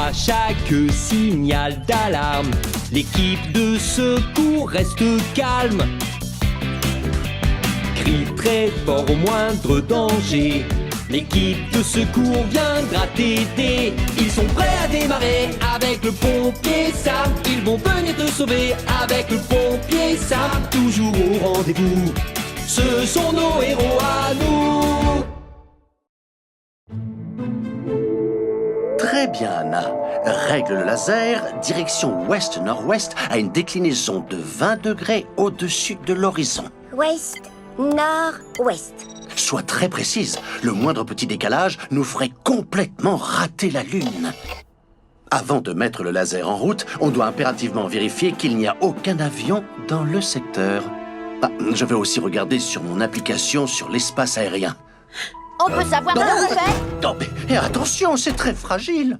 À chaque signal d'alarme, l'équipe de secours reste calme. Crie très fort au moindre danger. L'équipe de secours viendra t'aider. Ils sont prêts à démarrer avec le pompier Sam. Ils vont venir te sauver avec le pompier Sam. Toujours au rendez-vous, ce sont nos héros à nous. Très bien, Anna. Règle le laser, direction ouest-nord-ouest à une déclinaison de 20 degrés au-dessus de l'horizon. Ouest, nord, ouest. Sois très précise, le moindre petit décalage nous ferait complètement rater la Lune. Avant de mettre le laser en route, on doit impérativement vérifier qu'il n'y a aucun avion dans le secteur. Ah, je vais aussi regarder sur mon application sur l'espace aérien. On peut savoir ce qu'on fait? Non, mais attention, c'est très fragile.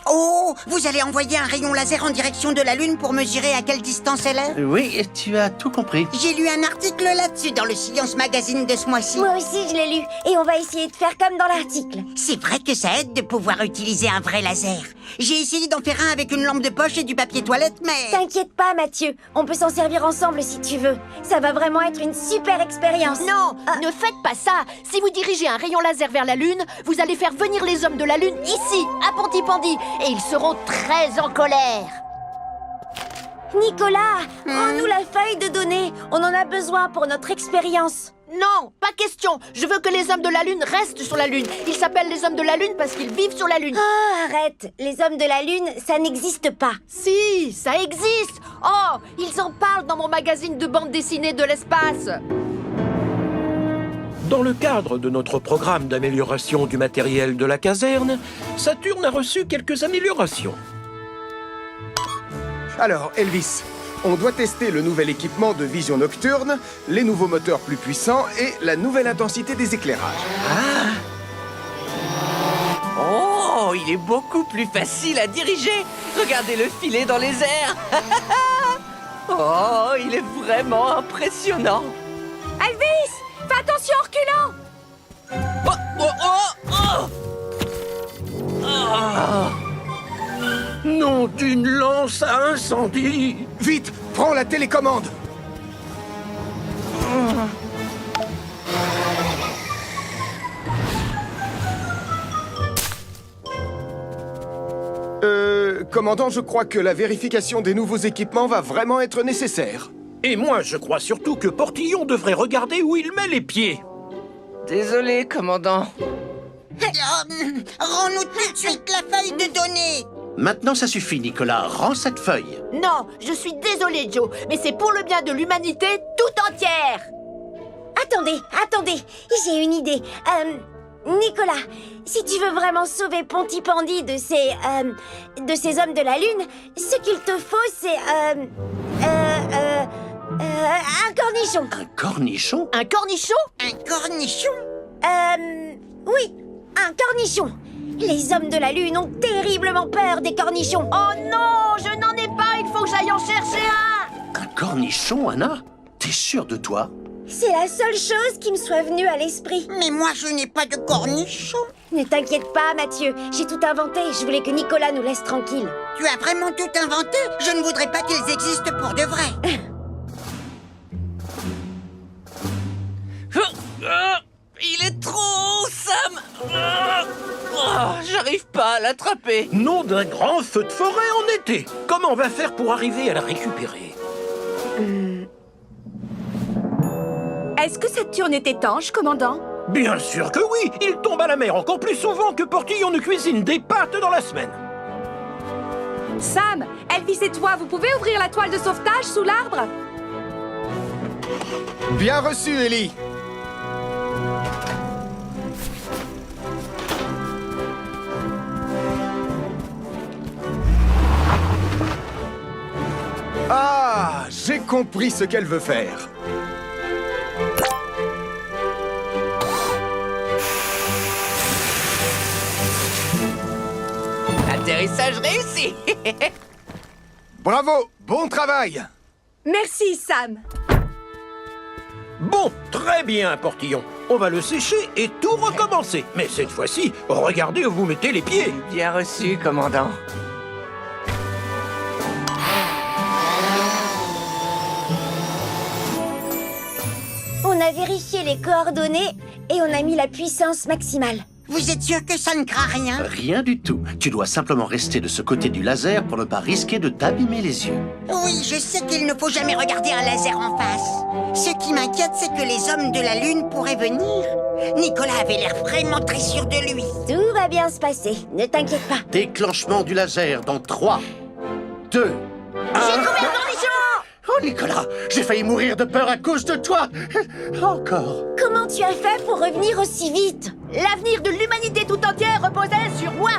Oh, vous allez envoyer un rayon laser en direction de la Lune pour mesurer à quelle distance elle est? Oui, tu as tout compris. J'ai lu un article là-dessus dans le Science Magazine de ce mois-ci. Moi aussi, je l'ai lu. Et on va essayer de faire comme dans l'article. C'est vrai que ça aide de pouvoir utiliser un vrai laser. J'ai essayé d'en faire un avec une lampe de poche et du papier toilette, mais... T'inquiète pas, Mathieu. On peut s'en servir ensemble si tu veux. Ça va vraiment être une super expérience. Non, ne faites pas ça. Si vous dirigez un rayon laser vers la Lune, vous allez faire venir les hommes de la Lune ici, à Pontypandy, et ils seront très en colère. Nicolas, rends-nous la feuille de données. On en a besoin pour notre expérience. Non, pas question. Je veux que les hommes de la Lune restent sur la Lune. Ils s'appellent les hommes de la Lune parce qu'ils vivent sur la Lune. Oh, arrête. Les hommes de la Lune, ça n'existe pas. Si, ça existe. Oh, ils en parlent dans mon magazine de bande dessinée de l'espace. Dans le cadre de notre programme d'amélioration du matériel de la caserne, Saturne a reçu quelques améliorations. Alors, Elvis, on doit tester le nouvel équipement de vision nocturne, les nouveaux moteurs plus puissants et la nouvelle intensité des éclairages. Oh, il est beaucoup plus facile à diriger. Regardez le filet dans les airs. Oh, il est vraiment impressionnant. Elvis, fais attention en reculant. Oh, oh, oh, oh. Ah. Nom d'une lance à incendie! Vite, prends la télécommande. Commandant, je crois que la vérification des nouveaux équipements va vraiment être nécessaire. Et moi, je crois surtout que Portillon devrait regarder où il met les pieds. Désolé, commandant. Rends-nous tout de suite la feuille de données. Maintenant, ça suffit, Nicolas. Rends cette feuille. Non, je suis désolée, Joe, mais c'est pour le bien de l'humanité tout entière. Attendez, j'ai une idée. Nicolas, si tu veux vraiment sauver Pontypandy de ces hommes de la Lune, ce qu'il te faut, c'est, un cornichon. Un cornichon? Un cornichon? Un cornichon? Oui, un cornichon. Les hommes de la Lune ont terriblement peur des cornichons. Oh non, je n'en ai pas, il faut que j'aille en chercher un. Un cornichon, Anna? T'es sûre de toi? C'est la seule chose qui me soit venue à l'esprit. Mais moi, je n'ai pas de cornichon. Ne t'inquiète pas, Mathieu. J'ai tout inventé. Je voulais que Nicolas nous laisse tranquilles. Tu as vraiment tout inventé? Je ne voudrais pas qu'ils existent pour de vrai. Il est trop haut, Sam. J'arrive pas à l'attraper. Nom d'un grand feu de forêt en été! Comment on va faire pour arriver à la récupérer? Est-ce que Saturne est étanche, commandant? Bien sûr que oui! Il tombe à la mer encore plus souvent que Portillon ne cuisine des pâtes dans la semaine! Sam, Elvis et toi, vous pouvez ouvrir la toile de sauvetage sous l'arbre? Bien reçu, Ellie. Ah, j'ai compris ce qu'elle veut faire. Atterrissage réussi. Bravo, bon travail. Merci, Sam. Bon, très bien, Portillon. on va le sécher et tout recommencer. Mais cette fois-ci, regardez où vous mettez les pieds. Bien reçu, commandant. On a vérifié les coordonnées et on a mis la puissance maximale. Vous êtes sûr que ça ne craint rien? Rien du tout. Tu dois simplement rester de ce côté du laser pour ne pas risquer de t'abîmer les yeux. Oui, je sais qu'il ne faut jamais regarder un laser en face. Ce qui m'inquiète, c'est que les hommes de la Lune pourraient venir. Nicolas avait l'air vraiment très sûr de lui. Tout va bien se passer, ne t'inquiète pas. Déclenchement du laser dans 3, 2, 1... J'ai trouvé un cornichon! Oh, Nicolas, j'ai failli mourir de peur à cause de toi. Encore. Comment tu as fait pour revenir aussi vite? L'avenir de l'humanité tout entière reposait sur moi.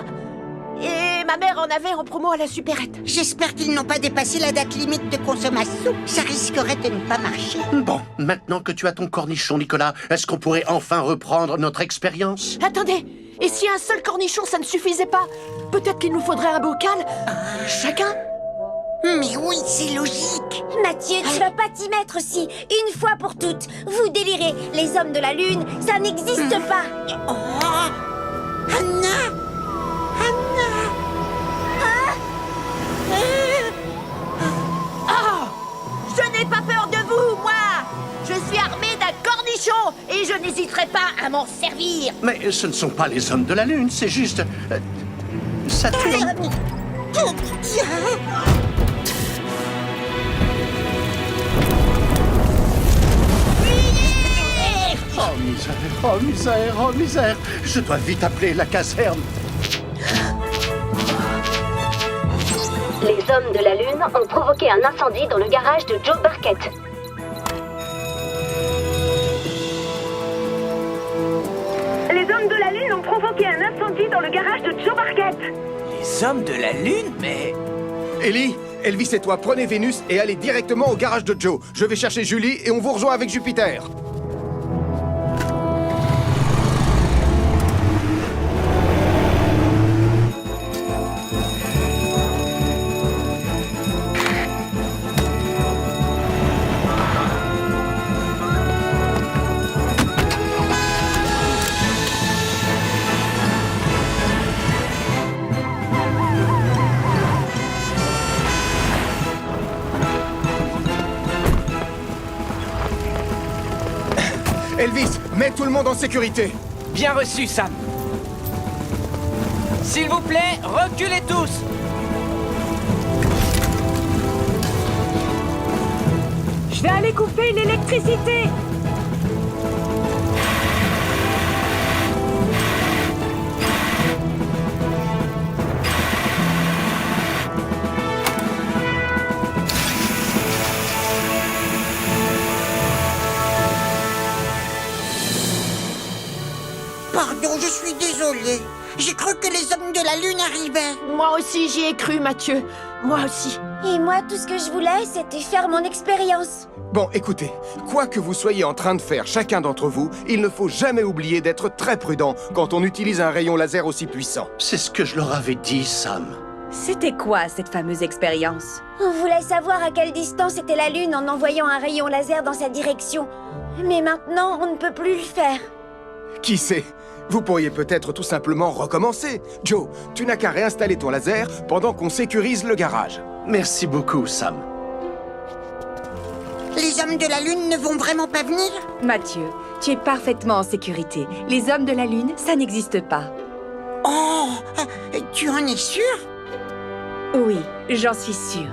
Et ma mère en avait en promo à la supérette. J'espère qu'ils n'ont pas dépassé la date limite de consommation. Ça risquerait de ne pas marcher. Bon, maintenant que tu as ton cornichon, Nicolas, est-ce qu'on pourrait enfin reprendre notre expérience? Attendez, et si un seul cornichon, ça ne suffisait pas? Peut-être qu'il nous faudrait un bocal? Chacun? Mais oui, c'est logique. Mathieu, tu vas pas t'y mettre aussi, une fois pour toutes. Vous délirez, les hommes de la Lune, ça n'existe pas. Oh, Anna! Anna! Je n'ai pas peur de vous, moi! Je suis armé d'un cornichon et je n'hésiterai pas à m'en servir. Mais ce ne sont pas les hommes de la Lune, c'est juste... Saturne. Oh misère, oh misère, oh misère. Je dois vite appeler la caserne. Les hommes de la Lune ont provoqué un incendie dans le garage de Joe Barquette. Les hommes de la Lune ont provoqué un incendie dans le garage de Joe Barquette. Les hommes de la Lune, mais... Ellie, Elvis et toi, prenez Vénus et allez directement au garage de Joe. Je vais chercher Julie et on vous rejoint avec Jupiter. Elvis, mets tout le monde en sécurité. Bien reçu, Sam. S'il vous plaît, reculez tous. Je vais aller couper l'électricité. Pardon, je suis désolée. J'ai cru que les hommes de la Lune arrivaient. Moi aussi, j'y ai cru, Mathieu. Moi aussi. Et moi, tout ce que je voulais, c'était faire mon expérience. Bon, écoutez, quoi que vous soyez en train de faire chacun d'entre vous, il ne faut jamais oublier d'être très prudent quand on utilise un rayon laser aussi puissant. C'est ce que je leur avais dit, Sam. C'était quoi cette fameuse expérience? On voulait savoir à quelle distance était la Lune en envoyant un rayon laser dans sa direction. Mais maintenant, on ne peut plus le faire. Qui sait? Vous pourriez peut-être tout simplement recommencer. Joe, tu n'as qu'à réinstaller ton laser pendant qu'on sécurise le garage. Merci beaucoup, Sam. Les hommes de la Lune ne vont vraiment pas venir? Mathieu, tu es parfaitement en sécurité. Les hommes de la Lune, ça n'existe pas. Oh, tu en es sûr? Oui, j'en suis sûre.